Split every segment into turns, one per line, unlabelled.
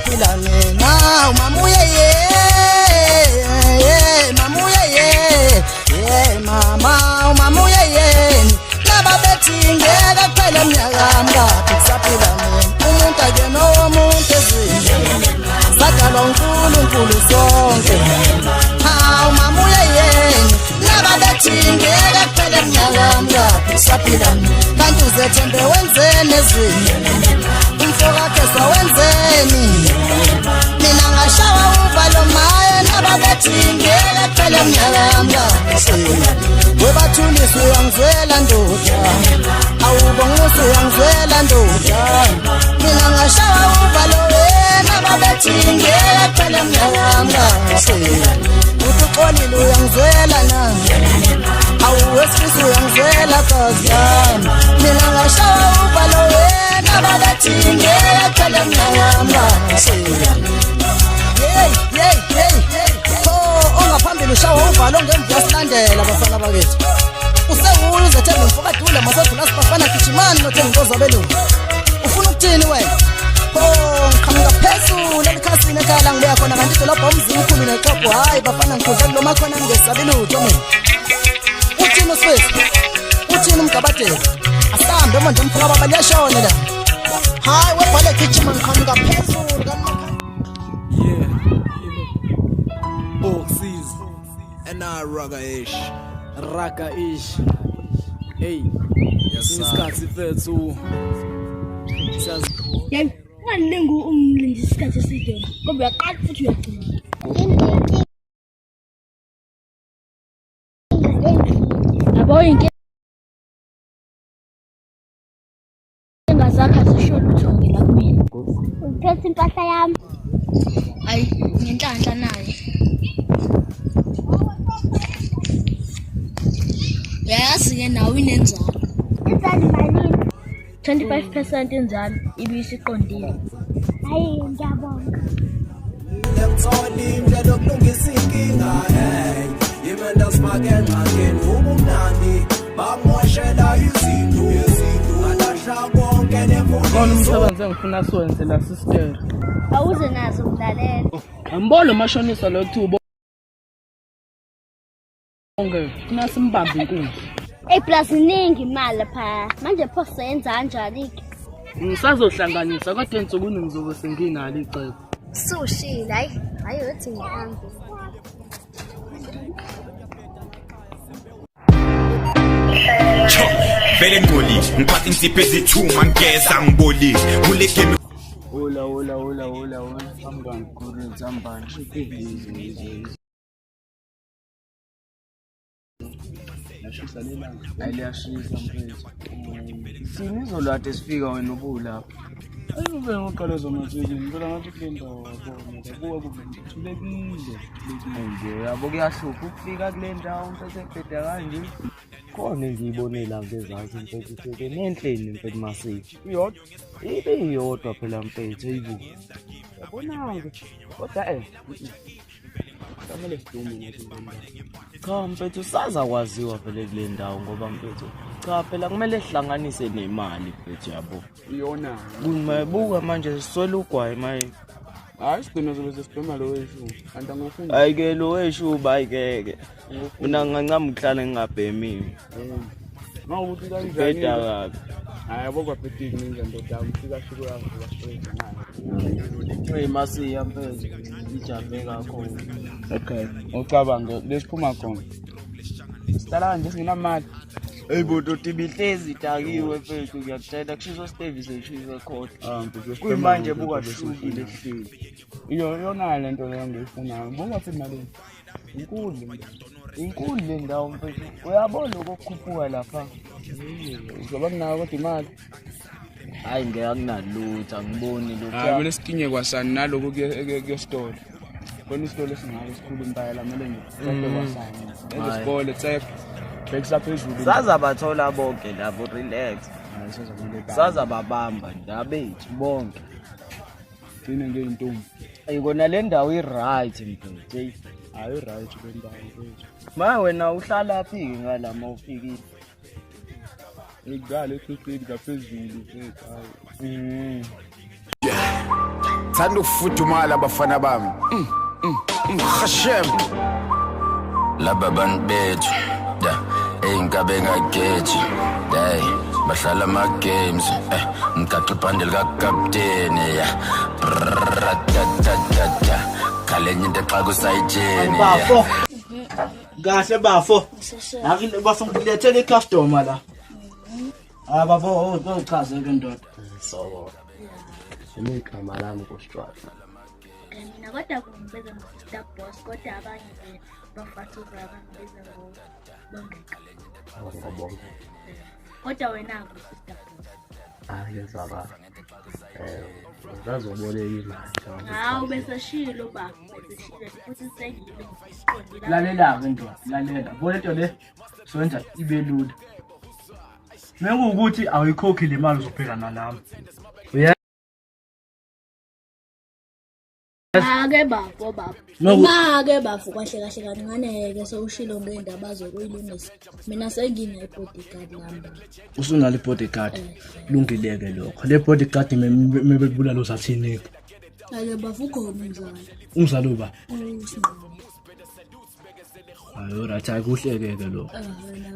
sisaphila mina mamuye mamuye mama mamuye nababethi ngeke kuphele minyaka mngaphi sisaphila mina umuntu akena omuntu ezweni sadalwa uNkulunkulu sonke hawu mamuye nababethi ngeke kuphele minyaka mngaphi sisaphila mina kanti uzethembe wenzeni ezweni umfowakhe sawenzeni mina ngashawa uvalo maye nababethi ngeke kuphele minyaka mngaphi webathulisa uyangizwela ndoda awubongusa uyangizwela ndoda mina ngashawa uvalo wena babethi ngeke kuphele minyaka mngaphi uxolile uyangizwela na awuwesifisa uyangizwela kazi yami mina ngashawa uvalo wena babethi ngeke kuphele minyaka mngaphi ongaphambili ushawa uvalo ngemva silandela bafana bakithi usewuyo uzethemba mfokadule masodula sibafana gijimani nothenga inkozo abelungu ufuna ukuthini wena ngiqhamuka phezulu elikhasini ekhaya la ngibuya khona kanti idolobha umzini ukhulu nexhobho hhayi bafana ngikudla kulo makhona ngingesabi lutho mina uthini usifisi uthini umgabadela asihambe manje umfuna baba liyashona la hhayi webhale gijima ngiqhamuka phezulu
Boxes and raga ish hey isikhathi fethu
yebo waningu umlindi isikhathi eside ngoba uyaqala futhi uyagcina yabo inkinga zakhe zisho lutho ngila kumina uphethe impahla yami hayi ngenhlanhla naye yazi-ke nawe inenzalo inzalo malini 25% inzalo ibisiqondile hayi ngiyabonga
Lemtholimdlela yokulungisa inkinga hey yimenda smaken again ubumnandi bamoshela izinto alahla konke nemfundo
Khona umsebenzi engifuna siwenze la sister
awuze nazo ukulalela
ambolo mashonisa lo thubo onke funa simbambe inkunzi
plus iningi imali lapha manje pho senza kanjani
ngisazohlanganisa kodwa ensukwini ngizobe senginalo icebo
sushila hayi uthi ngihambe
vele ngoli ngiphatha insipho ezithuma ngeza ngiboli kule game
hola sambani kuri sambani yashisa lela ayiyashisa mfethu sini izolwade sifika wena ubulapha ayube ngoqala zomathini ngicela ngathi kule ndawo yabona kubuka kuthulekile nje yabo kuyahlupha ukufika kule ndawo mfethu ebheda kanje khona ngiyibonela ngezansi mfethu ke nenhleni mfethu masithi iyodwa ibe iyodwa phela mfethu eyibuka yabona-ke kodwa Kamele sidume ngathi cha mfethu sazakwaziwa vele kule ndawo ngoba mfethu cha phela kumele sihlanganise nemali mfethu yabo
iyona
kungabuka manje siswela ugwayi maye
hayi sigcina zobe sesibhema lo weshu kanti angufuni
hayi ke lo weshu bayikeke mina ngancama ukuhlala ngingabhemini
mawuthi kanjani
bheda kabi
hayi bokwaphetiki ninja ndoda ufika shiko yakho straight nayo
hey masiya mfethu ijabe kakhulu
okay ucabanga lesiphuma khona sitala nje singenamali
hey bodo tibihlezi dakiwe mfethu ngiyakutshela kushiso Steve seshiwe khona kuyimanje buka hlukile ehleli
yona lento leyo ngiyifunayo buka futhi imali
inkulu le ndawo mfethu uyabona ukukhuphuka lapha
uzoba kunayo kodwa imali
hayi ngeke akunalutho angiboni lokho
hayi mina sikinye kwasani naloko kuyostore kona isitolo esingaka esikhulu impela kumele nje kwasani esikole tsep bekisa phezulu
sazabathola bonke labo relax sazababamba ndabethu bonke
thina ngeintombi
ayikona le ndawo i-right mfethu hey
hayi right le ndawo mfethu
ma wena uhlala phi ngala mawufikile
igale ekhusini ngaphezulu mfethu hayi
bathanda ukufudumala abafana bami Hashem laba bantu bethu da einkabe ngagethi day bahlala ama games ngicaqe ibhandle ka captain ya kalenye into xa kusayitsheni
bafo kahle bafo akini bafo ngilethele icustomer la bafo uchaze ke ndoda
so igama lami kuStrata
mina kodwa kungibiza ngo-sister boss kodwa abanye bafata ubrother ngibiza ngobongeka kodwa wena ngu-sister boss
ngiyazwakala ngazobona imali
hawu besashilo baba besashilo futhi sengile
lalela-ke ndoda lalela bona into le soyenza ibe lula mekuwukuthi awuyikhokhi le mali uzobhekana nami
Ake bafo Make bafo kahle kahle kancane sewushilo ngendaba zokuyilungisa. Mina sengina ibodyguard lami.
Usunalo ibodyguard. Lungileke lokho. Le bodyguard mebebulala uzathini?
Ake bafo khona
umzalo ba?
Usimama.
Right akuhlekeke lokho.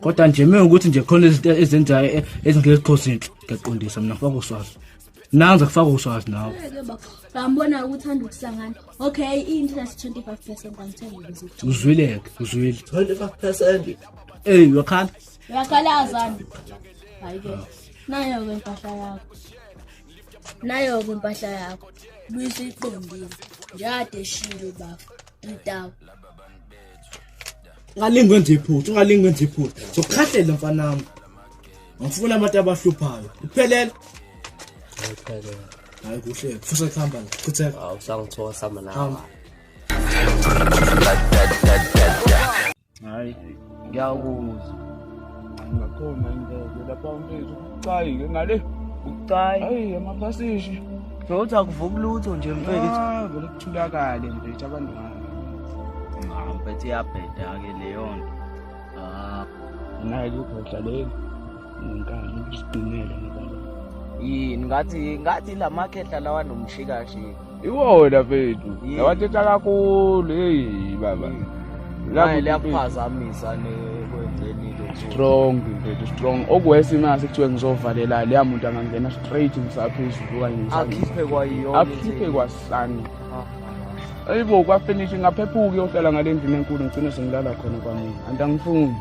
Kodwa nje mekuthi nje khona izinto ezenzayo ezingekhozinhle ngiyaqondisa mina ngifaka uswazi. Nanza kufaka uswazi nawe.
Ngambona ukuthanda ukuhlangana. Okay, i-interest 25% kwangithela ukuthi.
Uzwile
25%.
Wakhala?
Uyakhalaza. Hayike. Nayo ke impahla yakho. Buyisa iqondile. Njade shilo bafo. Intawo.
Ungalingi wenza iphutha. Sokukhahlela mfana wami. Ngifuna abantu abahluphayo. Kuphelele. Hayi kuhle. Futhi khamba la. Kutheka.
Awusangithola sama nawe.
Hayi, ngiyakuzwa. Ngakhona indlela lapha umfethu ucayi ngale.
Ucayi.
Hayi amaphasishi.
Sothi akuvuka lutho nje mfethu.
Vele kuthulakale mfethu abantu ngani.
Mfethu iyabheda ke leyo nto.
Nayi ukudlalela. Ngikani usiqinele ngibona.
Yini ngathi la makhehla lawa nomshikashika.
Iwona mfethu. Lawathetha kakhulu hey baba.
La liyaphazamisa nekwenzeni lokho.
Strong okwesi mase kuthiwe ngizovalela leya muntu angangena straight ngisaphezulu kanye
akhiphe kwayo
akhiphe kwasani. Ayibo kwa finish ngaphephuka yohlala ngale ndini enkulu ngicine sengilala khona kwami andangifuni.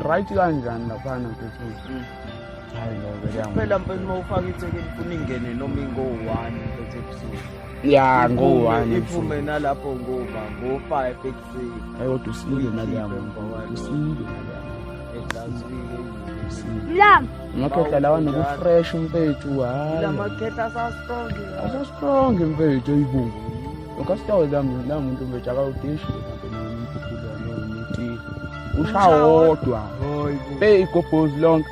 Right kanjani lapha mfethu. Hayi no
phela mfethu mawufaka ithekeli ufuna ingene noma ingo1 mfethu ebusuku.
Ya ngo1
iphume nalapho ngo5 ekuseni.
Ayodwa usile naliyamo usile
Lam.
Amakhehla lawa nokufresh mfethu hayi.
La makhehla
asastrong mfethu ayibungu. Ukasitawo lami la muntu mfethu akawudishi ngithi ushawodwa. Hey igobhozi lonke.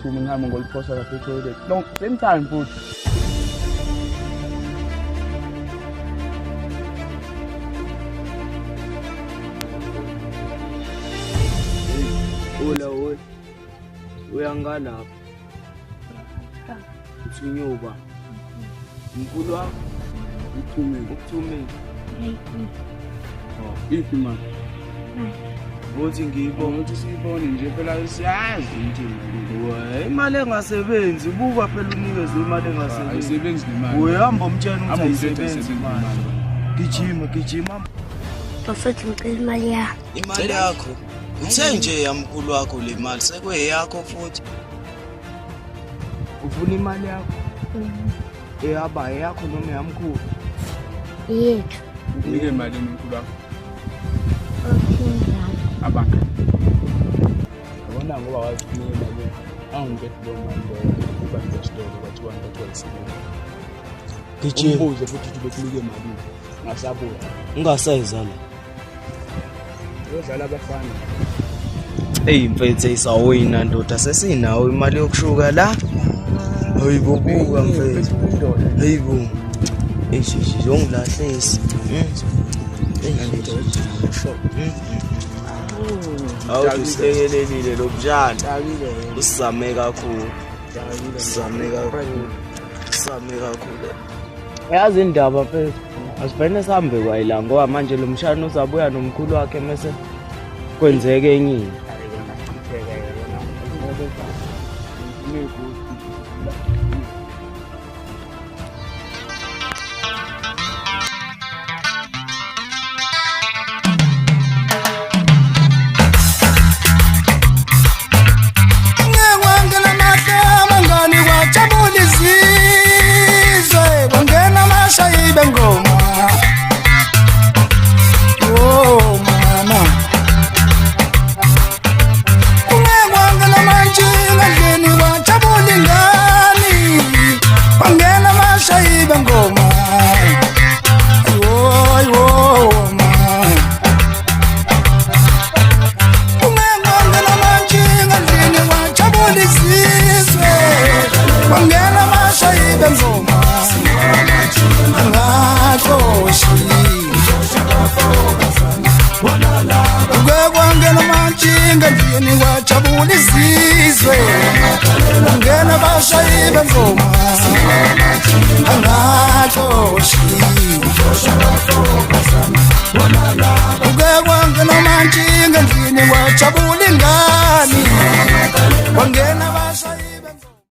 Thuma ngihamba ngoliphosa lapha etoilet. Long same time futhi.
Ola uyangalapha. Uthinyoba. Inkulu wakho ukuthumela.
Ithi manje.
Uthi ngiyibona
ukuthi siyibone nje phela siyazi ukuthi
imali engasebenzi buka phela unikezwe imali engasebenzi.
Ayisebenzi nemali.
Uyahamba umtshela ukuthi ayisebenzi imali. Gijima.
Bafethu ngicela imali yakho.
Imali yakho. Uthe nje yamkhulu wakho le mali sekweyakho futhi.
Ufuna imali yakho? Aba yakho noma yamkhulu?
Yethu.
Unike imali emkhulu wakho.
Okay.
Abantu. Yabona ngoba waziphumela imali. Angeke kubona kuba ngesitolo bathi abantu bayisebenza.
Gijima.
Ubuze futhi ubekulike imali. Ngasabuya.
Ungasayizala.
Yodlala abafana.
Hey mfethu isawina ndoda sesinawo imali yokushuka la. Hayibobuka mfethu. Hayibo. Eshishi zongilahlesi. Awusekelelile lobujana. Usizame kakhulu. Usizame kakhulu.
Yazi indaba phela. Asibhene sihambe kwayila ngoba manje lo mshana uzabuya nomkhulu wakhe mase kwenzeke enye into.
Ngena bashayi bengoma